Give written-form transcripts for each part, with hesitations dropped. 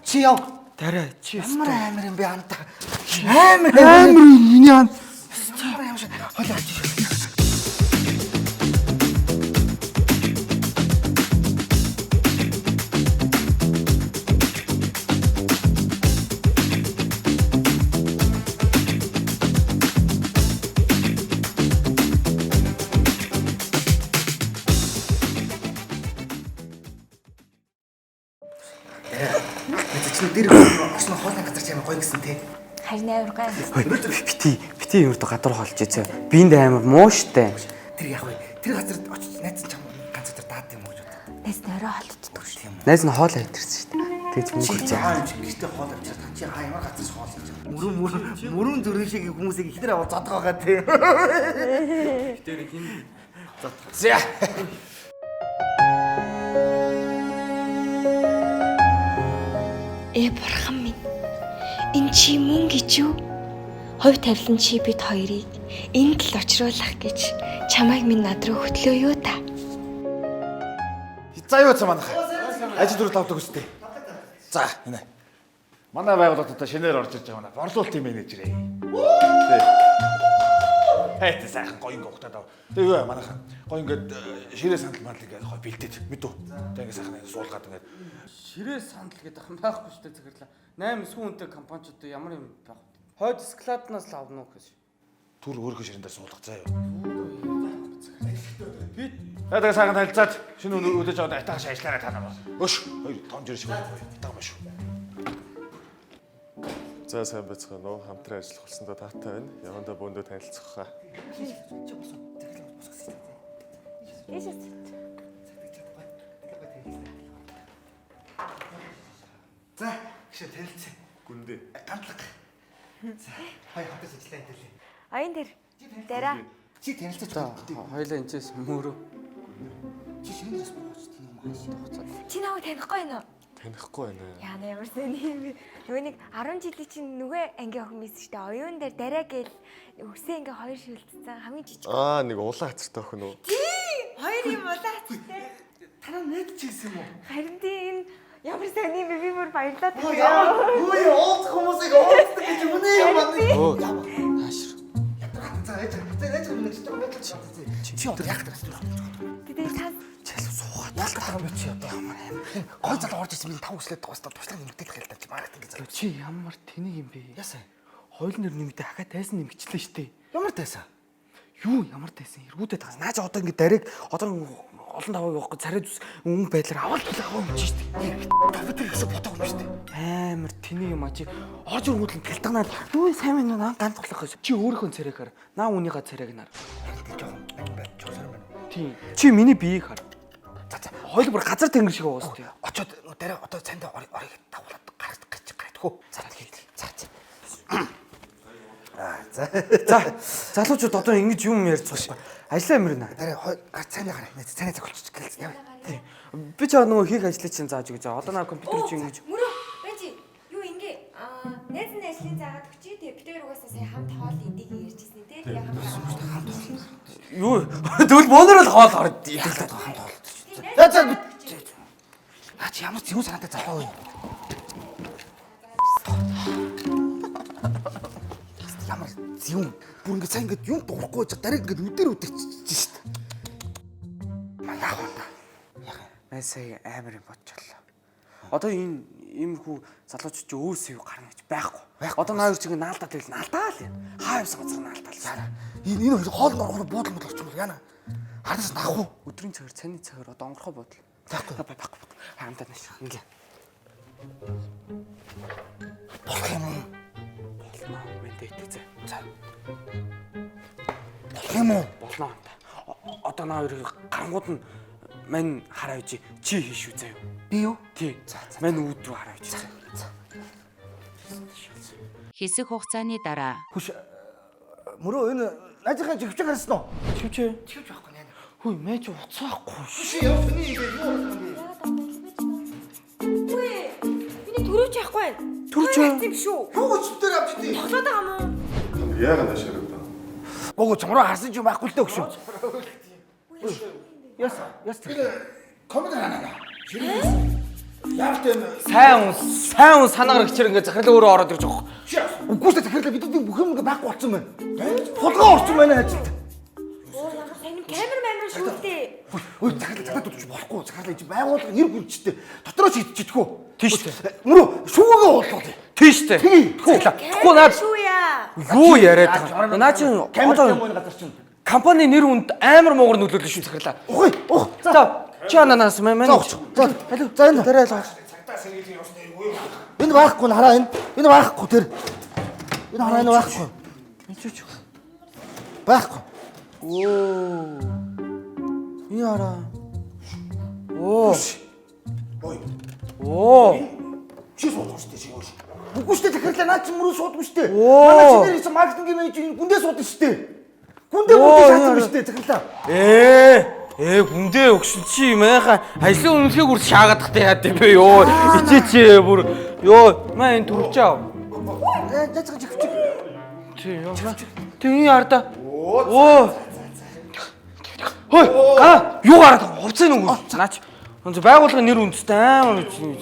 Чи яв. Дараа чи Амар юм бэ антаа. Амар энэ яа. амар шиг. Хойлоо. Чи дээр очно хоолны газар ч амар гоё гэсэн те. Харин амар гоё. Бити юмрт гадуур хоолж ийцээ. Биэнд амар муу штэ. Тэр яг вэ. Тэр газарт очиж найз чам ганц өдөр даад юм уу гэж бодоо. Найз нь орой хоолтдог шүү. Тийм үү. Найз нь хоол авчирсан штэ. Тэгж мөнгө Чи өгч яа юм чи гэртээ хоол авчирсан. Чи ямар газар хоол хийж байгаа. Мөрөн зүрх шиг хүмүүсийг ихнэр аваад зодох байгаа те. Тэр хин За. Бурхан минь. Энэ чи мөн гэж юу? Ховь тавилан чи бид хоёрыг энд л очруулах гэж чамайг минь над руу хөтлөө юу та? За юу цаа манайха. Ажил дөрөв тавдаг үстэй. За энэ. Манай байгууллагад шинээр орж ирж байгаа борлуулалтын менежер ээ. Тий. Хайт сайхан гоё ингээ ухтаад ав. Тэгээ юу манайхан гоё ингээд ширээ сандал мандал ингээд гоё бэлдээд мэдв. Тэгээ ингээ сайхан ингээ суулгаад ингээд ширээ сандал гэдэг юм байхгүй шүү дээ захирлаа. 8 сүү үнэтэй компаниуд ямар юм байх вэ? Хойд складнаас л авна уу гэж. түр өөрийнхөө ширэндээ суулгах заа юу. Би тэгээ сайхан танилцаад шинэ өдөөж аваад атаагаш ажиллаарай та нараа. Өш хоёр том жирэ шиг таа маш шүү. За сайн байцгаана уу? Хамтран ажиллах болсондоо таатай байна. Явандаа бөөндөө танилцах хаа. За гişэ танилцсан. Гүндээ. Гантлаг. За хоёр хатаж ажиллаа хэлээ. Аян тэр. Дараа. Чи танилцаж За хоёлаа энэс мөрөө. чи шинээс бууч тийм юм ааш тохцоо. Чи намайг танихгүй юу? Танихгүй байна. Яна ямар сони юм бэ? Нөгөө нэг 10 жилийн чинь нөгөө ангийн охин мэс штэ оюун дээр дараа гээл өсөө ингээ хоёр шилдсэн хамгийн жижиг. Аа нэг улаан хацартай охин уу? Хоёр юм улаацтай. Танаа мэдчихсэн юм уу? Харин тийм энэ ямар сони юм бэ? Би бүр баярлаад Оо яа уулзах хүмүүсийг уулздаг гэж юм уу юм байна. Оо. Таашир. За ээж минь ч юм уу чи одоо яг таасан. гэдэг тас Чэлс суугаад байгаа юм чи одоо ямар юм. Гой залуу орж ирсэн минь тав өслөд дуустаа тушлаг нэмэгдэл хэлдэг чи маркетинг гэж. Чи ямар тэнийг юм бэ? Яасан? Хоёул нэр нэмэгдээ хахаа тайсан нэмэгчлээ штэ. Ямар тайсан? Юу ямар тайсан? Эргүүдээ таас. Нааж одоо ингэ дарыг одоо олон даваа явахгүй царай зүс өнгө байдлаар аваад аваа юм чи штэ. Тавд гэсэн ботог юм штэ. Амар тэнийг юм а чи орж иргүүл гэлтганаад юу сайн байна наа ганц тоглох гэж. Чи өөрийнхөө царайгаар наа үнийхээ царайг нар. Тийм. Чи миний биеийг хар. За Хоёул бүр газар тэнгэр шиг уус тий. очоод дараа одоо цаанд орыг давуулаад гарах гэж гарах. За тэгээд. За залуучууд одоо ингэж юм ярьж байгаа. Ажлаа амирна. Дараа цааны гараа. Цааны цаг болчих гэлээ. Яа. Би ч нөгөө хийх ажлыг чинь зааж өгч. Одоо наа компьютер чинь ингэж. мөрөө бэжи юу ингээ найз нь ажлын заагаад өгчий тэгээ бид хоёр угаасаа сая хамт хоол идийг ярьжсэн тий тэгээ хамт Юу тэгвэл бөөнөр л хоол орд. За а чи ямар зүүн санаатай залуу вэ? Ямар зүүн бүр ингэ сайн ингэ юм дуурахгүй ч дараа ингэ үдээр үдэрч шít. Яах вэ? Най сая амар юм бодчихлоо. Одоо энэ иймэрхүү залуучууд ч өөрсөө юу гарна гэж байхгүй. Одоо наа хоёр чиг наалдаа тэгэл наалдаа л юм. Хаа явсан газар наалдаа л яана. Энэ хоёр хоол орохоор буудлын бодлого ч юм уу яана. Хадас нах уу? Өдрийн цагаар цайны цагаар одоо онгорхоо бодол. Байхгүй. Байхгүй. Хаамтаа нэш. Ингээ. Болох юм уу? Болно. Мэдээтэй зэ. За. Болох юм уу? Болно. Одоо наа хоёрыг гарангууд нь мань хараа үжи чи хийш үү заяа. Би юу? Тий. Мань үүд рүү хараа үжи. Хэсэг хугацааны дараа Хүш мөрөө энэ найзынхаа живч гарсан уу? Чивчээ. Живч байхгүй нэ. Хүй мэж уцаахгүй. Чи явсан юм бэ? Үгүй миний төрөөч яахгүй байна. Төрөөч юм шүү. Юу ч дээр авч тий. Тоглоод байгаа юм уу? Яагаад ашиг таа? Гого чамруу харсан ч юм байхгүй л дээ өгшөө. Яс. Комент хараа. Яг тийм Сайн хүн санаагаар хичээр ингээд захирлаа өөрөө ороод ирж байгаа. үгүй шүү захирлаа бидний бүх юм байхгүй болсон байна. Хулгай орсон байна ажилд. Оо яга сайн камер шүүлтээ. Ой захирлаа дутж болохгүй. Захирлаа ич байгууллага нэр хүнчтэй. Дотроо шийдчихдэггүй. Тийш үү? Мөрөө шүүгээ уулуулъя. Тийш үү? Тэгэхгүй наад юу яриад байгаа. Наа чи одоо газар чинь. компани нэр хүнд амар муугар нөлөөлнө шүү захирлаа. Ой, За чи ананаас менеж. За энэ тэрэ л. Энэ байхгүй хараа энэ. Энэ байхгүй тэр. Энэ хараа энэ байхгүй. Мичүүч. Байхгүй. Оо. Энэ хараа. Оо. Оо. Чи суудсан шүү дээ чи юу. Үгүй шүү дээ захирлаа наа чи мөрөө суудсан шүү дээ. Оо. Манай чи нэр чинь маркетинг менежер гүндээ суудсан шүү дээ. Гүндээ шаацсан шүү дээ захирлаа. Гүндээ өгсөн чи маяхан ажлын үнэлгээг үрс шаагаад тахтай яад юм бэ ёо. Ичээч бүр ёо маа энэ төрөвчөө. Зацгаж өгч. Чи ёо. Тэний харда. Оо. Хой. Юу гараад байгаа? Хувцас нүг. Наач. Өнцө байгууллагын нэр үндэстэй амар чинь.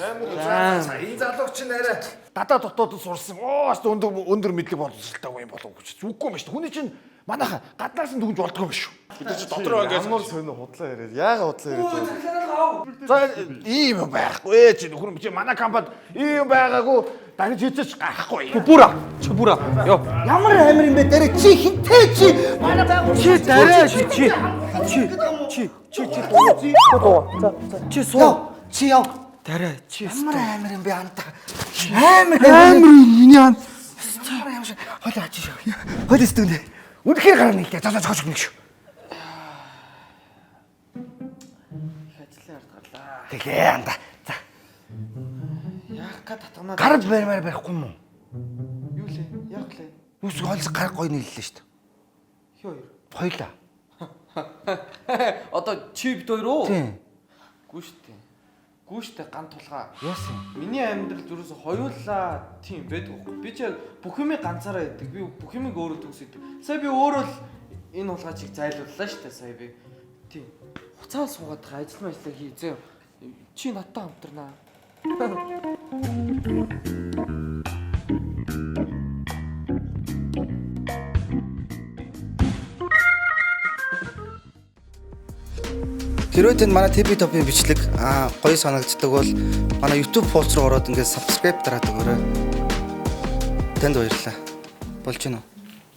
Энэ залууч чинь арай дадаа дотоод сурсан. Өндөр мэдлэг боловсралтай юм болов уу гэж. Үгүй юм шүү дээ. Хүний чинь манайха гаднаас нь дүнж болдгоо юм шүү. Бид чи дотроо ингээд ямар сонио худлаа яриад. Яага худлаа яриад. за ийм юм байхгүй чи нөхөр чи манай компанид ийм байгаагүй дахиж хийчих гарахгүй. Чи бүраа. Ёо. Ямар амир юм бэ дээр чи хинтэй чи манай байгуул Чи дараа чи дуу. За. Чи суу. чи яв. Дараа чи. Ямар амир юм бэ антаа. Амир миний ан. Хойлоо ачиж шүү. Хойлоо стүнэ. Үнэхээр гараа нийлээ. За цогч өгнө шүү. Тэгээ анда. За. Яах га татганаа. Гар барихгүй юм уу? Юу лээ? Яах лээ? Юус хойлс гар гой нийллээ шүү дээ. Хөө. Хойлоо. Одоо чи бит хоёр уу? Тийм. Гүүштэй ган тулгаа. Яасан? Миний амьдрал зүрээс хоёулаа тийм байдаг байхгүй. Би ч яг бүх юм ганцаараа яадаг. Би бүх юм өөрөө төгсөйдөг. Сая би өөрөө л энэ улгаачийг зайлууллаа шүү дээ сая би. Тийм. Хуцаа суугаад байгаа ажил хийе зөө. Чи надтай хамтарнаа. Хэрвээ танд манай TP Top-ийн бичлэг гоё санагддаг бол манай YouTube пост руу ороод ингээд subscribe дараад өгөөрэй. Танд баярлалаа. Болж гинөө.